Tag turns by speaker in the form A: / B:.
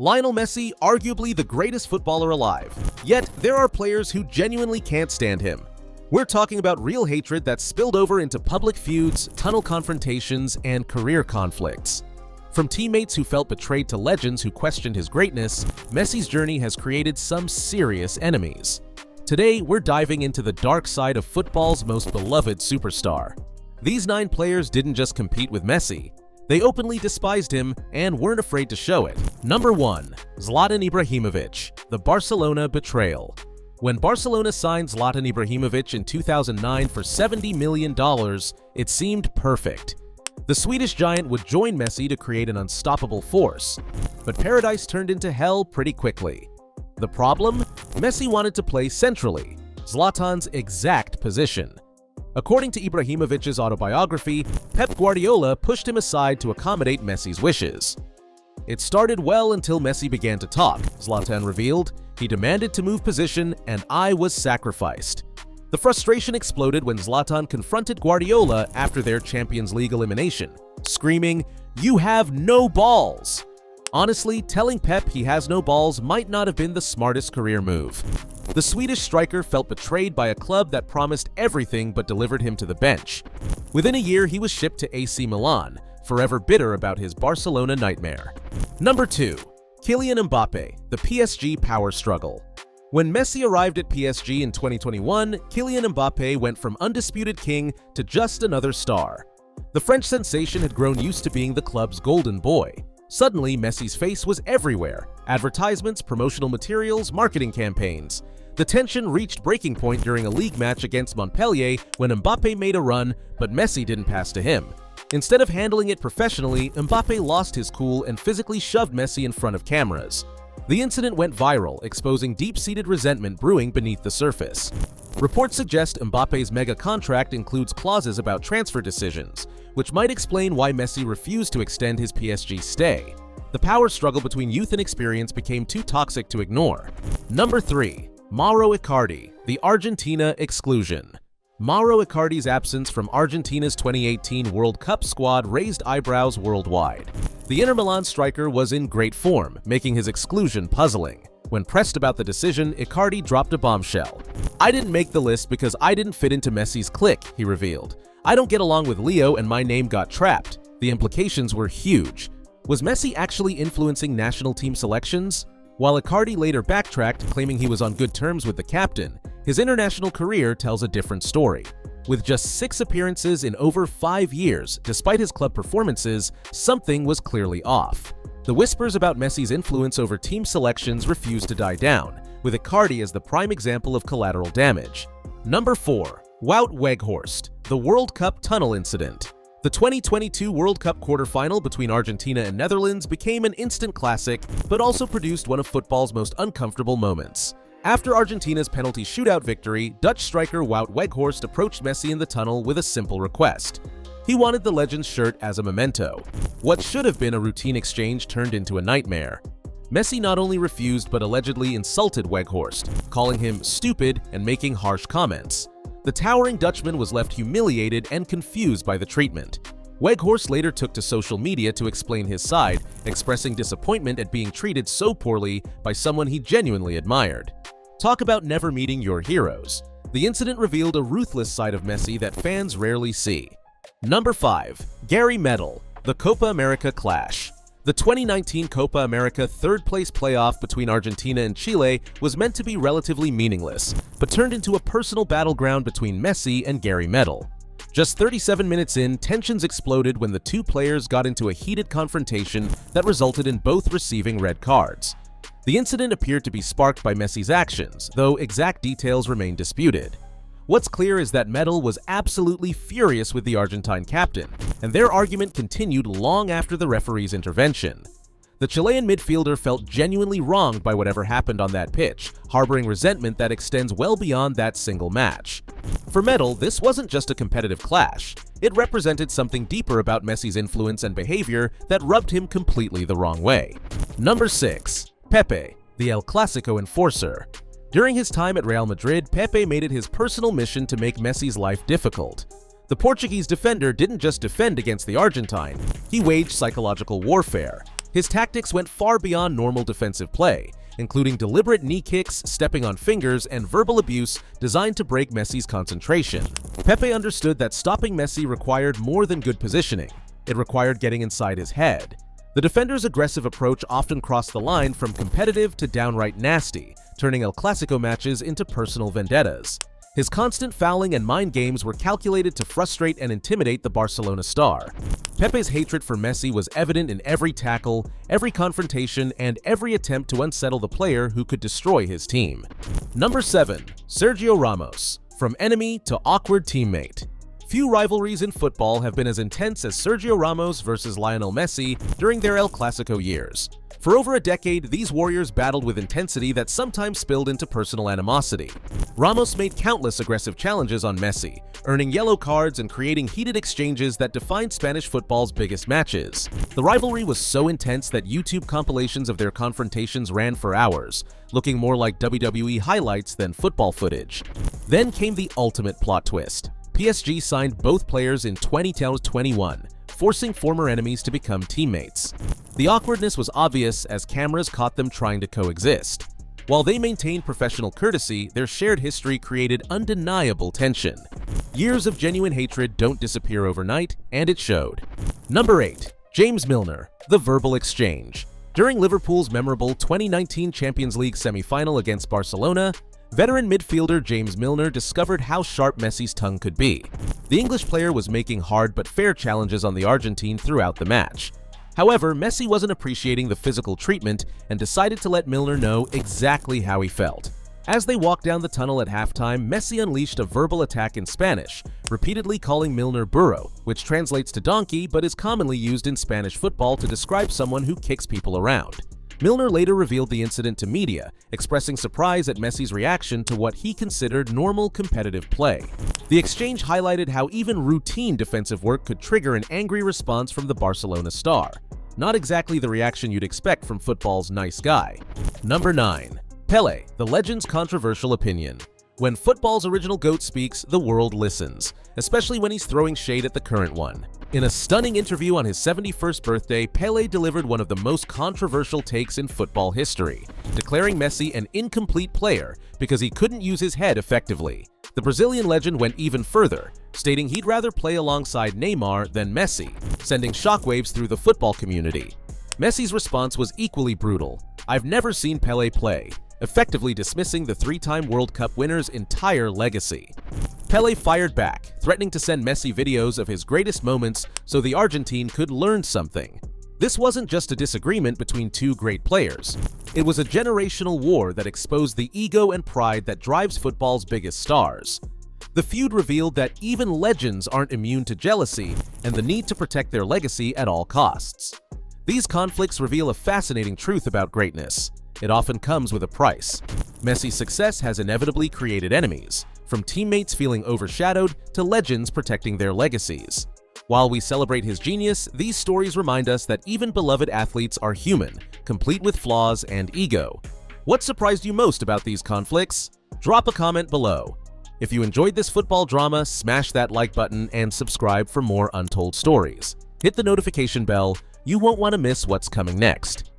A: Lionel Messi, arguably the greatest footballer alive. Yet, there are players who genuinely can't stand him. We're talking about real hatred that spilled over into public feuds, tunnel confrontations, and career conflicts. From teammates who felt betrayed to legends who questioned his greatness, Messi's journey has created some serious enemies. Today, we're diving into the dark side of football's most beloved superstar. These 9 players didn't just compete with Messi. They openly despised him and weren't afraid to show it. Number 1. Zlatan Ibrahimović, the Barcelona betrayal. When Barcelona signed Zlatan Ibrahimović in 2009 for $70 million, it seemed perfect. The Swedish giant would join Messi to create an unstoppable force. But paradise turned into hell pretty quickly. The problem? Messi wanted to play centrally, Zlatan's exact position. According to Ibrahimovic's autobiography, Pep Guardiola pushed him aside to accommodate Messi's wishes. It started well until Messi began to talk, Zlatan revealed. He demanded to move position, and I was sacrificed. The frustration exploded when Zlatan confronted Guardiola after their Champions League elimination, screaming, "You have no balls!" Honestly, telling Pep he has no balls might not have been the smartest career move. The Swedish striker felt betrayed by a club that promised everything but delivered him to the bench. Within a year, he was shipped to AC Milan, forever bitter about his Barcelona nightmare. Number 2. Kylian Mbappe, the PSG power struggle. When Messi arrived at PSG in 2021, Kylian Mbappe went from undisputed king to just another star. The French sensation had grown used to being the club's golden boy. Suddenly, Messi's face was everywhere: advertisements, promotional materials, marketing campaigns. The tension reached breaking point during a league match against Montpellier when Mbappe made a run, but Messi didn't pass to him. Instead of handling it professionally, Mbappe lost his cool and physically shoved Messi in front of cameras. The incident went viral, exposing deep-seated resentment brewing beneath the surface. Reports suggest Mbappe's mega contract includes clauses about transfer decisions, which might explain why Messi refused to extend his PSG stay. The power struggle between youth and experience became too toxic to ignore. Number 3. Mauro Icardi, the Argentina exclusion. Mauro Icardi's absence from Argentina's 2018 World Cup squad raised eyebrows worldwide. The Inter Milan striker was in great form, making his exclusion puzzling. When pressed about the decision, Icardi dropped a bombshell. "I didn't make the list because I didn't fit into Messi's clique," he revealed. "I don't get along with Leo and my name got trapped." The implications were huge. Was Messi actually influencing national team selections? While Icardi later backtracked, claiming he was on good terms with the captain, his international career tells a different story. With just 6 appearances in over 5 years, despite his club performances, something was clearly off. The whispers about Messi's influence over team selections refused to die down, with Icardi as the prime example of collateral damage. Number 4. Wout Weghorst, the World Cup tunnel incident. The 2022 World Cup quarterfinal between Argentina and Netherlands became an instant classic, but also produced one of football's most uncomfortable moments. After Argentina's penalty shootout victory, Dutch striker Wout Weghorst approached Messi in the tunnel with a simple request. He wanted the legend's shirt as a memento. What should have been a routine exchange turned into a nightmare. Messi not only refused but allegedly insulted Weghorst, calling him stupid and making harsh comments. The towering Dutchman was left humiliated and confused by the treatment. Weghorst later took to social media to explain his side, expressing disappointment at being treated so poorly by someone he genuinely admired. Talk about never meeting your heroes. The incident revealed a ruthless side of Messi that fans rarely see. Number 5. Gary Medel, the Copa America clash. The 2019 Copa America third-place playoff between Argentina and Chile was meant to be relatively meaningless, but turned into a personal battleground between Messi and Gary Medel. Just 37 minutes in, tensions exploded when the two players got into a heated confrontation that resulted in both receiving red cards. The incident appeared to be sparked by Messi's actions, though exact details remain disputed. What's clear is that Medel was absolutely furious with the Argentine captain, and their argument continued long after the referee's intervention. The Chilean midfielder felt genuinely wronged by whatever happened on that pitch, harboring resentment that extends well beyond that single match. For Medel, this wasn't just a competitive clash. It represented something deeper about Messi's influence and behavior that rubbed him completely the wrong way. Number 6. Pepe, the El Clásico enforcer. During his time at Real Madrid, Pepe made it his personal mission to make Messi's life difficult. The Portuguese defender didn't just defend against the Argentine, he waged psychological warfare. His tactics went far beyond normal defensive play, including deliberate knee kicks, stepping on fingers, and verbal abuse designed to break Messi's concentration. Pepe understood that stopping Messi required more than good positioning. It required getting inside his head. The defender's aggressive approach often crossed the line from competitive to downright nasty, turning El Clásico matches into personal vendettas. His constant fouling and mind games were calculated to frustrate and intimidate the Barcelona star. Pepe's hatred for Messi was evident in every tackle, every confrontation, and every attempt to unsettle the player who could destroy his team. Number 7. Sergio Ramos. From enemy to awkward teammate. Few rivalries in football have been as intense as Sergio Ramos versus Lionel Messi during their El Clásico years. For over a decade, these warriors battled with intensity that sometimes spilled into personal animosity. Ramos made countless aggressive challenges on Messi, earning yellow cards and creating heated exchanges that defined Spanish football's biggest matches. The rivalry was so intense that YouTube compilations of their confrontations ran for hours, looking more like WWE highlights than football footage. Then came the ultimate plot twist. PSG signed both players in 2021, forcing former enemies to become teammates. The awkwardness was obvious as cameras caught them trying to coexist. While they maintained professional courtesy, their shared history created undeniable tension. Years of genuine hatred don't disappear overnight, and it showed. Number 8. James Milner, the verbal exchange. During Liverpool's memorable 2019 Champions League semi-final against Barcelona, veteran midfielder James Milner discovered how sharp Messi's tongue could be. The English player was making hard but fair challenges on the Argentine throughout the match. However, Messi wasn't appreciating the physical treatment and decided to let Milner know exactly how he felt. As they walked down the tunnel at halftime, Messi unleashed a verbal attack in Spanish, repeatedly calling Milner burro, which translates to donkey but is commonly used in Spanish football to describe someone who kicks people around. Milner later revealed the incident to media, expressing surprise at Messi's reaction to what he considered normal competitive play. The exchange highlighted how even routine defensive work could trigger an angry response from the Barcelona star. Not exactly the reaction you'd expect from football's nice guy. Number 9. Pelé, the legend's controversial opinion. When football's original GOAT speaks, the world listens, especially when he's throwing shade at the current one. In a stunning interview on his 71st birthday, Pelé delivered one of the most controversial takes in football history, declaring Messi an incomplete player because he couldn't use his head effectively. The Brazilian legend went even further, stating he'd rather play alongside Neymar than Messi, sending shockwaves through the football community. Messi's response was equally brutal. "I've never seen Pelé play," effectively dismissing the three-time World Cup winner's entire legacy. Pelé fired back, threatening to send Messi videos of his greatest moments so the Argentine could learn something. This wasn't just a disagreement between two great players. It was a generational war that exposed the ego and pride that drives football's biggest stars. The feud revealed that even legends aren't immune to jealousy and the need to protect their legacy at all costs. These conflicts reveal a fascinating truth about greatness. It often comes with a price. Messi's success has inevitably created enemies, from teammates feeling overshadowed to legends protecting their legacies. While we celebrate his genius, these stories remind us that even beloved athletes are human, complete with flaws and ego. What surprised you most about these conflicts? Drop a comment below. If you enjoyed this football drama, smash that like button and subscribe for more untold stories. Hit the notification bell. You won't want to miss what's coming next.